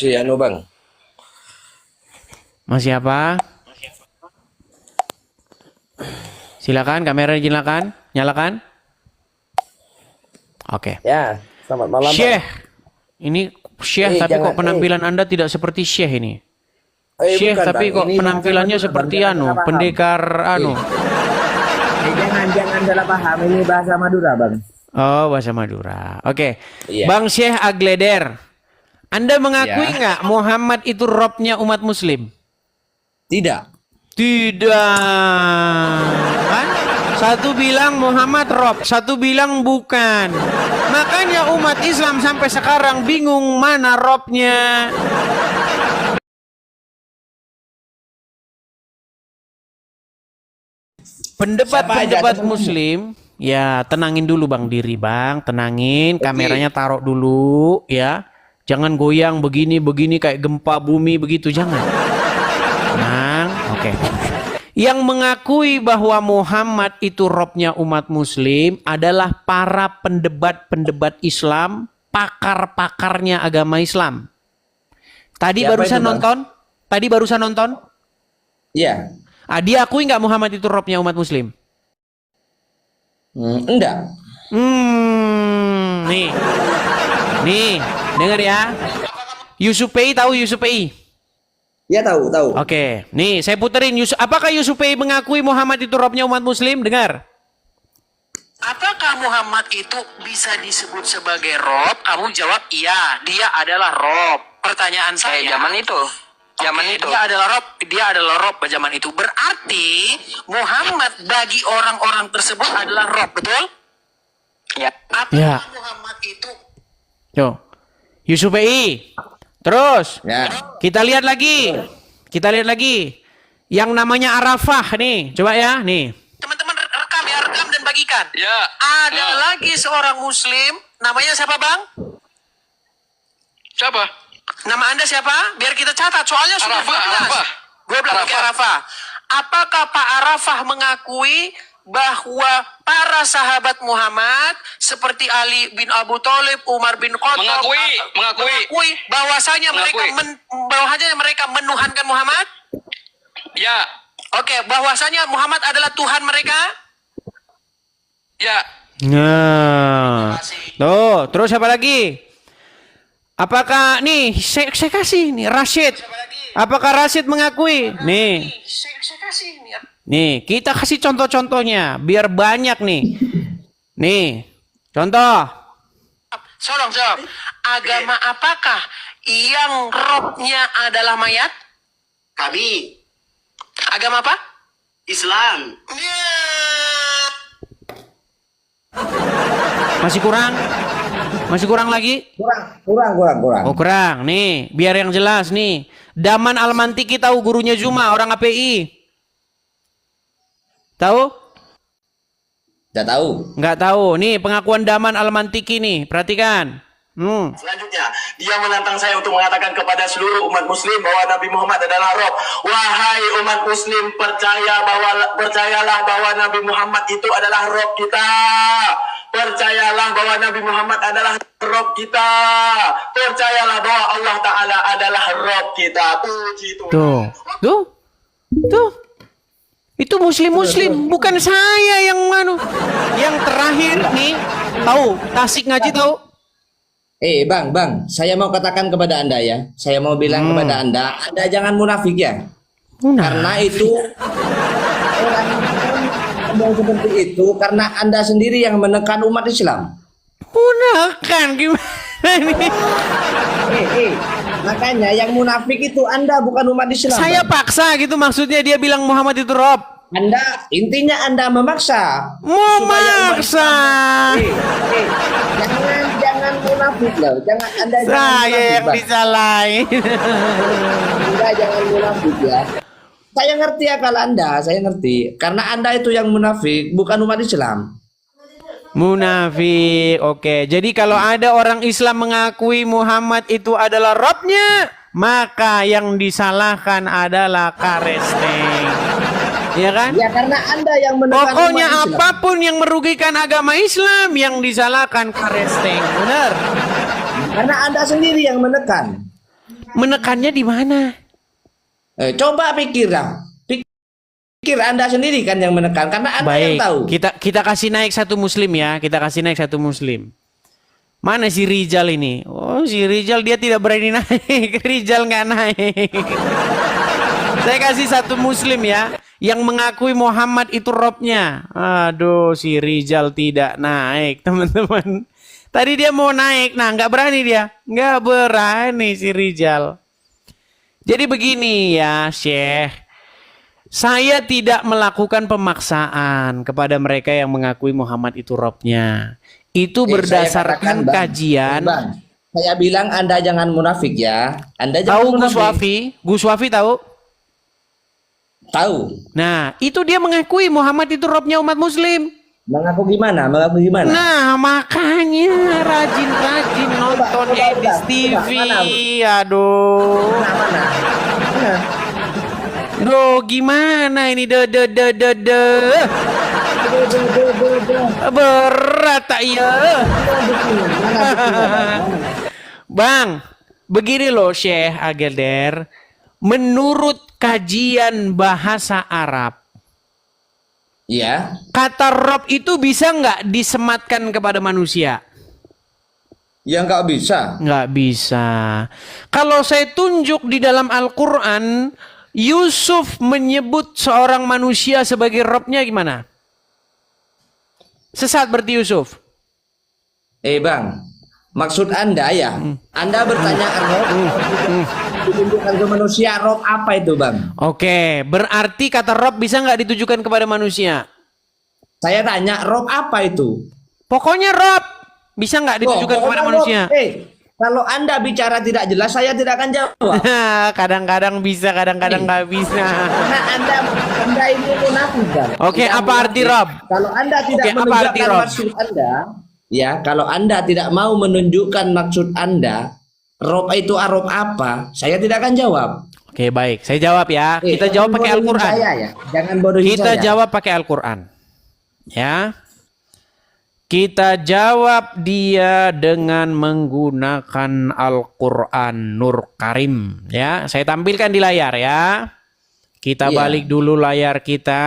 Si anu bang. Masih apa? Silakan, kamera nyalakan. Nyalakan. Oke. Ya, selamat malam. Syekh. Ini Syekh tapi kok penampilan Anda tidak seperti Syekh ini. Syekh bukan, tapi bang. kok Ini penampilannya bahasa seperti Madura, anu, jangan salah pendekar anu. jangan salah paham. Ini bahasa Madura bang. Oh, bahasa Madura. Oke. Iya. Bang Syekh Agleder. Anda mengakui Ya. nggak Muhammad itu robnya umat muslim? Tidak. Tidak. Kan? Satu bilang Muhammad rob, satu bilang bukan. Makanya umat Islam sampai sekarang bingung mana robnya. Pendebat-pendebat muslim, ya tenangin dulu bang diri bang, tenangin, kameranya taruh dulu ya. Jangan goyang begini kayak gempa bumi begitu, jangan. Tenang, oke. Yang mengakui bahwa Muhammad itu robnya umat muslim adalah para pendebat-pendebat Islam, pakar-pakarnya agama Islam. Tadi Siapa barusan itu, Bang? nonton? Tadi barusan nonton? Iya. Dia akui nggak Muhammad itu robnya umat muslim? Enggak. Nih, dengar ya. Yusupei tahu Yusupei? Ya tahu. Oke, nih saya puterin. Apakah Yusupei mengakui Muhammad itu robnya umat muslim? Dengar. Apakah Muhammad itu bisa disebut sebagai rob? Kamu jawab iya, dia adalah rob. Pertanyaan saya. Zaman itu. Dia adalah rob zaman itu. Berarti Muhammad bagi orang-orang tersebut adalah rob, betul? Ya. Apakah Ya. Muhammad itu Yo, Yusupei. Terus, Ya. kita lihat lagi. Yang namanya Arafah nih. Coba ya, nih. teman-teman rekam dan bagikan. Ya. Ada lagi seorang muslim, namanya siapa, Bang? Siapa? Nama Anda siapa? Biar kita catat, soalnya sudah 12. 12, oke, Arafah. Apakah Pak Arafah mengakui bahwa para sahabat Muhammad seperti Ali bin Abu Thalib, Umar bin Khattab mengakui bahwasanya mereka menuhankan Muhammad? Ya. Oke, bahwasanya Muhammad adalah Tuhan mereka? Ya. Nah, tuh, terus apa lagi? Apakah nih saya kasih nih Rashid? Apakah Rashid mengakui? Nih, Saya kasih nih. nih kita kasih contoh-contohnya biar banyak nih. Nih, contoh. Tolong jawab. Agama apakah yang robnya adalah mayat? Kami. Agama apa? Islam. Masih kurang? Masih kurang lagi? Kurang. Oh kurang. Nih, biar yang jelas nih. Daman Al-Mantiki tahu gurunya Zuma, orang API. Tahu? Tidak tahu. Nggak tahu. Nih pengakuan Daman Al-Mantiki nih. Perhatikan. Selanjutnya, dia menantang saya untuk mengatakan kepada seluruh umat muslim bahwa Nabi Muhammad adalah Rob. Wahai umat muslim, percayalah bahwa Nabi Muhammad itu adalah Rob kita. Percayalah bahwa Nabi Muhammad adalah Rob kita. Percayalah bahwa Allah Ta'ala adalah Rob kita. Puji Tuhan. Tuh. Itu muslim, bukan saya yang Yang terakhir nih, tahu Tasik Ngaji tahu? Bang, saya mau katakan kepada Anda ya. Saya mau bilang kepada Anda jangan munafik ya. Karena itu orang seperti itu karena Anda sendiri yang menekan umat Islam. Menekan gimana nih? Makanya yang munafik itu Anda bukan umat Islam. Saya Bang. paksa gitu maksudnya dia bilang Muhammad itu Rob. Intinya Anda memaksa. Memaksa. Jangan munafik loh. Jangan Anda Saya yang Bang. disalahin. Anda jangan munafik ya. Saya ngerti akal Anda, saya ngerti. Karena Anda itu yang munafik, bukan umat Islam. Munafik. Oke. Jadi kalau ada orang Islam mengakui Muhammad itu adalah Robnya, maka yang disalahkan adalah Karesteng. Ya kan? Ya karena Anda yang menekan Pokoknya umat Islam. apapun yang merugikan agama Islam yang disalahkan Karesteng. Benar? Karena Anda sendiri yang menekan. Menekannya di mana? Coba pikir dah. Pikir Anda sendiri kan yang menekan, karena Anda yang Baik, tahu. kita kasih naik satu muslim ya. Kita kasih naik satu muslim. Mana si Rijal ini? Oh, si Rijal dia tidak berani naik. Rijal nggak naik. Saya kasih satu muslim ya, yang mengakui Muhammad itu Robnya. Aduh, si Rijal tidak naik, teman-teman. Tadi dia mau naik, nah nggak berani dia. Nggak berani si Rijal. Jadi begini ya, Syekh. Saya tidak melakukan pemaksaan kepada mereka yang mengakui Muhammad itu Robnya. Itu berdasarkan Saya katakan, Bang, kajian. Bang, saya bilang Anda jangan munafik ya. Anda jangan Tahu Gus munafik. Wafi? Gus Wafi tahu? Tahu. Nah, itu dia mengakui Muhammad itu Robnya umat Muslim. Mengaku gimana? Mengaku gimana? Nah, makanya rajin-rajin nonton Edis TV. Aduh. Mana? Mana? Duh, gimana ini? Berat tak ya? Bang, begini loh Syekh Agelder. Menurut kajian bahasa Arab, Iya. kata Rob itu bisa nggak disematkan kepada manusia? Ya nggak bisa. Nggak bisa. Kalau saya tunjuk di dalam Al-Quran, Yusuf menyebut seorang manusia sebagai Robnya gimana? Sesat berarti Yusuf. Bang, maksud Anda ya? Anda bertanya Rob, ditunjukkan ke manusia, Rob apa itu Bang? Oke, berarti kata Rob bisa nggak ditujukan kepada manusia? Saya tanya, Rob apa itu? Pokoknya Rob bisa nggak ditujukan Pokoknya kepada Rob. manusia? Kalau Anda bicara tidak jelas, saya tidak akan jawab. Kadang-kadang bisa, kadang-kadang nggak bisa. Karena Anda ini munafik Bang. Oke, Anda apa munafik. arti Rob? Kalau Anda tidak Oke, apa arti menunjukkan Rob? maksud Anda, ya, kalau Anda tidak mau menunjukkan maksud Anda, Rob itu Rob apa? Saya tidak akan jawab. Oke, baik. Saya jawab ya. Kita jawab jangan pakai bodohin Al-Quran. saya, ya. Jangan bodohin Kita saya. jawab pakai Al-Quran. Ya. Kita jawab dia dengan menggunakan Al-Quran Nur Karim. Ya, saya tampilkan di layar ya. Kita Iya. balik dulu layar kita.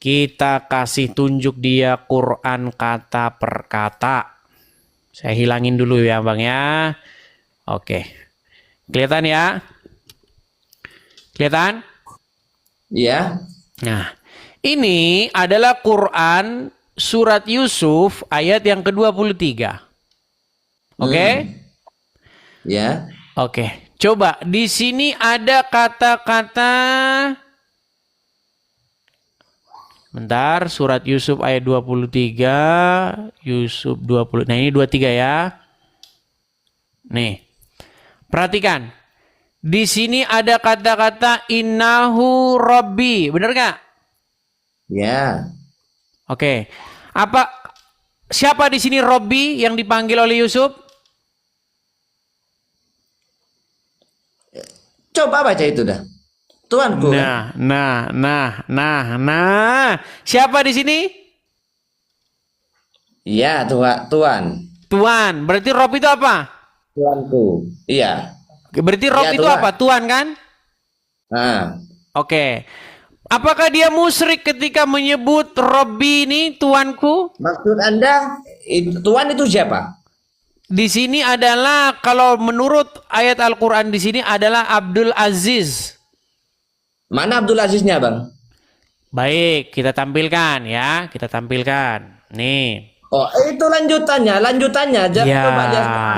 Kita kasih tunjuk dia Quran kata per kata. Saya hilangin dulu ya Bang ya. Oke. Kelihatan ya? Kelihatan? Iya. Nah, ini adalah Quran surat Yusuf ayat yang ke-23. Oke? Ya. Oke. Coba di sini ada kata-kata. Bentar, surat Yusuf ayat 23, Yusuf 20. Nah, ini 23 ya. Nih. Perhatikan. Di sini ada kata-kata innahu rabbi. Benar nggak? Ya. Oke. Siapa di sini Robbi yang dipanggil oleh Yusuf? Coba baca itu dah. Tuanku. Nah. Siapa di sini? Iya, Tuan. Tuan. Berarti Rob itu apa? Tuanku. Iya. Berarti Rob Ya, itu Tuan. apa? Tuan kan? Nah. Oke. Apakah dia musyrik ketika menyebut Robbi ini tuanku? Maksud Anda, Tuan itu siapa? Di sini adalah kalau menurut ayat Al-Qur'an di sini adalah Abdul Aziz. Mana Abdul Aziznya, Bang? Baik, kita tampilkan ya, kita tampilkan. Nih. Oh, itu lanjutannya. Jangan Ya, coba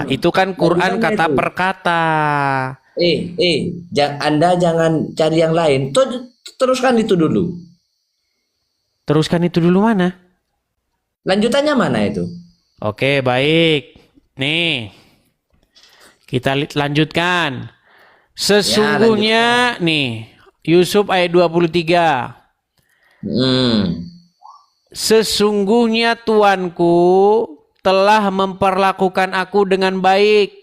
itu kan Quran Lanjutannya kata itu. per kata. Anda jangan cari yang lain. Teruskan itu dulu. Teruskan itu dulu mana? Lanjutannya mana itu? Oke, baik. Nih. Kita lanjutkan. Sesungguhnya nih, Yusuf ayat 23. Sesungguhnya Tuanku telah memperlakukan aku dengan baik.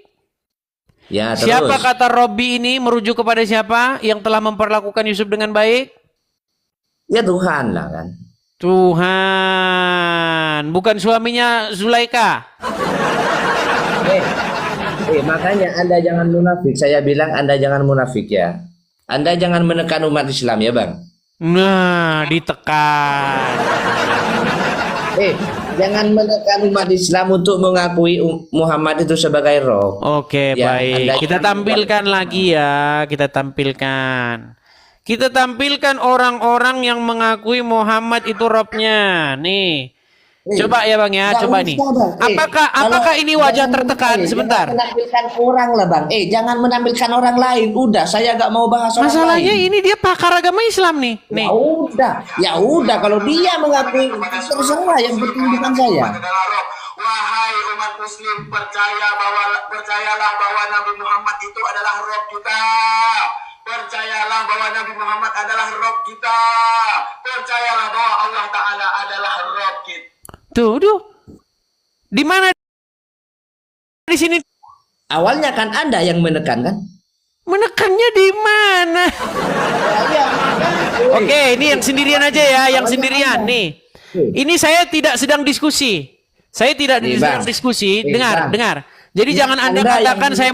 Ya, terus. Siapa kata Robbi ini merujuk kepada siapa yang telah memperlakukan Yusuf dengan baik? Ya Tuhan lah kan. Tuhan, bukan suaminya Zulaika. Makanya Anda jangan munafik. Saya bilang Anda jangan munafik ya. Anda jangan menekan umat Islam ya, Bang. Nah, ditekan. Jangan menekan umat Islam untuk mengakui Muhammad itu sebagai roh. Oke, Ya, baik. Anda Kita jangan tampilkan lagi ya. Kita tampilkan. Kita tampilkan orang-orang yang mengakui Muhammad itu Robnya. Nih. Coba ya Bang ya, Nggak coba usah, nih. Bang. Apakah ini wajah tertekan? Sebentar. Jangan menampilkan orang lah, Bang. Jangan menampilkan orang lain. Udah, saya gak mau bahas orang Masalahnya lain. ini dia pakar agama Islam nih. Nih. Ya udah. Kalau dia mengakui, terserah. Yang penting bukan saya. Wahai umat muslim, percayalah bahwa Nabi Muhammad itu adalah roh kita. Percayalah bahwa Nabi Muhammad adalah roh kita. Percayalah bahwa Allah Ta'ala adalah roh kita. Tuh. Di mana di sini? Awalnya kan Anda yang menekan kan? Menekannya di mana? Oke, ini yang sendirian aja ya, yang sendirian nih. Ini saya tidak sedang diskusi. Saya tidak sedang diskusi. Dengar. Jadi jangan Anda katakan saya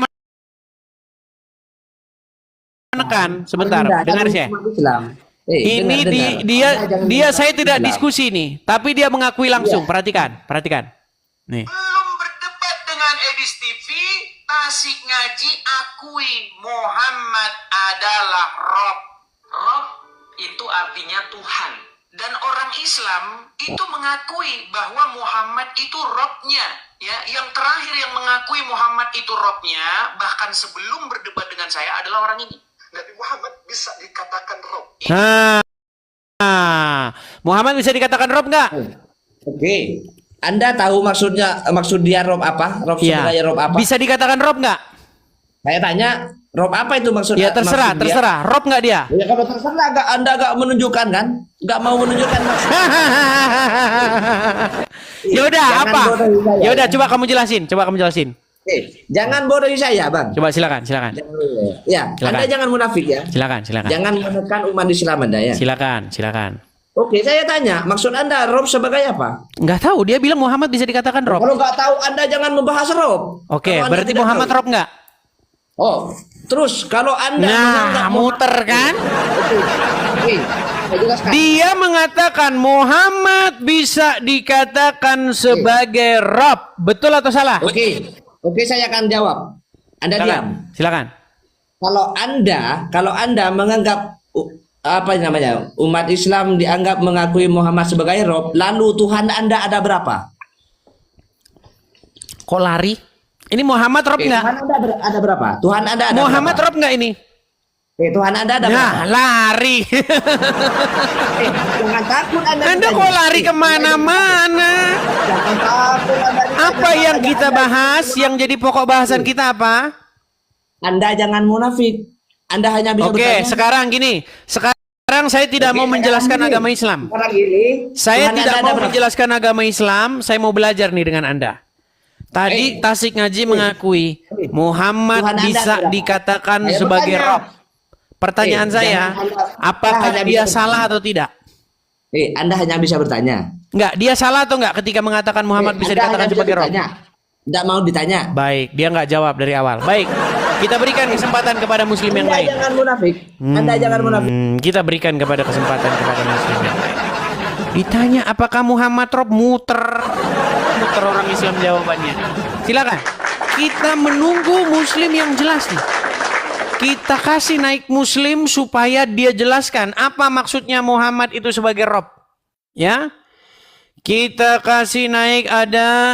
menekan. Sebentar, dengar saya. Ini dia saya tidak diskusi nih, tapi dia mengakui langsung. Perhatikan. Nih. Belum berdebat dengan Edis TV, asik ngaji akui Muhammad adalah Rob. Rob itu artinya Tuhan. Dan orang Islam itu mengakui bahwa Muhammad itu Robnya. Ya, yang terakhir yang mengakui Muhammad itu Robnya, bahkan sebelum berdebat dengan saya adalah orang ini. Nabi Muhammad bisa dikatakan Rob. Muhammad bisa dikatakan Rob nggak? Oke. Anda tahu maksud dia Rob apa? Rob sebagai Rob apa? Bisa dikatakan Rob nggak? Saya tanya, Rob apa itu maksudnya? Ya terserah. Rob nggak dia? Ya kalau terserah, Anda nggak menunjukkan kan? Nggak mau menunjukkan maksudnya. Yaudah, apa? Yaudah, coba kamu jelasin. Jangan bodohi saya, Bang. Coba silakan. Ya, Silakan. Anda jangan munafik ya. Silakan. Jangan menekan umat Islam Anda ya. Silakan. Oke, saya tanya, maksud Anda Rob sebagai apa? Nggak tahu, dia bilang Muhammad bisa dikatakan Rob. Kalau nggak tahu, Anda jangan membahas Rob. Oke, Kalau Anda berarti tidak Muhammad tahu. Rob nggak? Oh, terus kalau Anda Nah, menganggap muter kan? Oke, saya jelaskan. Dia mengatakan Muhammad bisa dikatakan sebagai Rob. Betul atau salah? Oke, saya akan jawab. Anda diam. Silakan. Kalau Anda menganggap apa namanya umat Islam dianggap mengakui Muhammad sebagai Rob, lalu Tuhan Anda ada berapa? Kok lari? Ini Muhammad Rob nggak? Tuhan Anda ada berapa? Tuhan Anda ada Muhammad berapa? Rob nggak ini? Tuhan Anda ada Nah, berapa? lari. Jangan takut Anda. Anda kok lari kemana-mana? Jangan takut Anda. Apa yang kita bahas? Yang jadi pokok bahasan kita apa? Anda jangan munafik. Anda hanya bisa Oke, bertanya. sekarang gini. Sekarang saya tidak mau menjelaskan agama Islam. Sekarang ini, Saya Tuhan tidak Anda mau ada berapa? menjelaskan agama Islam. Saya mau belajar nih dengan Anda. Tadi Tasik Ngaji mengakui Muhammad Tuhan Anda bisa berapa? dikatakan Saya sebagai bertanya. Rob. Pertanyaan saya, jangan Anda- apakah hanya dia bisa salah atau tidak? Anda hanya bisa bertanya. Enggak, dia salah atau enggak ketika mengatakan Muhammad bisa Anda dikatakan hanya sebagai Rob? bertanya. Tidak mau ditanya. Baik, dia enggak jawab dari awal. Baik, kita berikan kesempatan kepada muslim yang Anda lain. jangan munafik. Anda jangan munafik. Kita berikan kepada kesempatan kepada muslim yang lain. Ditanya apakah Muhammad Rob, muter orang Islam jawabannya. Silakan. Kita menunggu muslim yang jelas nih. Kita kasih naik muslim supaya dia jelaskan apa maksudnya Muhammad itu sebagai Rob. Ya. Kita kasih naik ada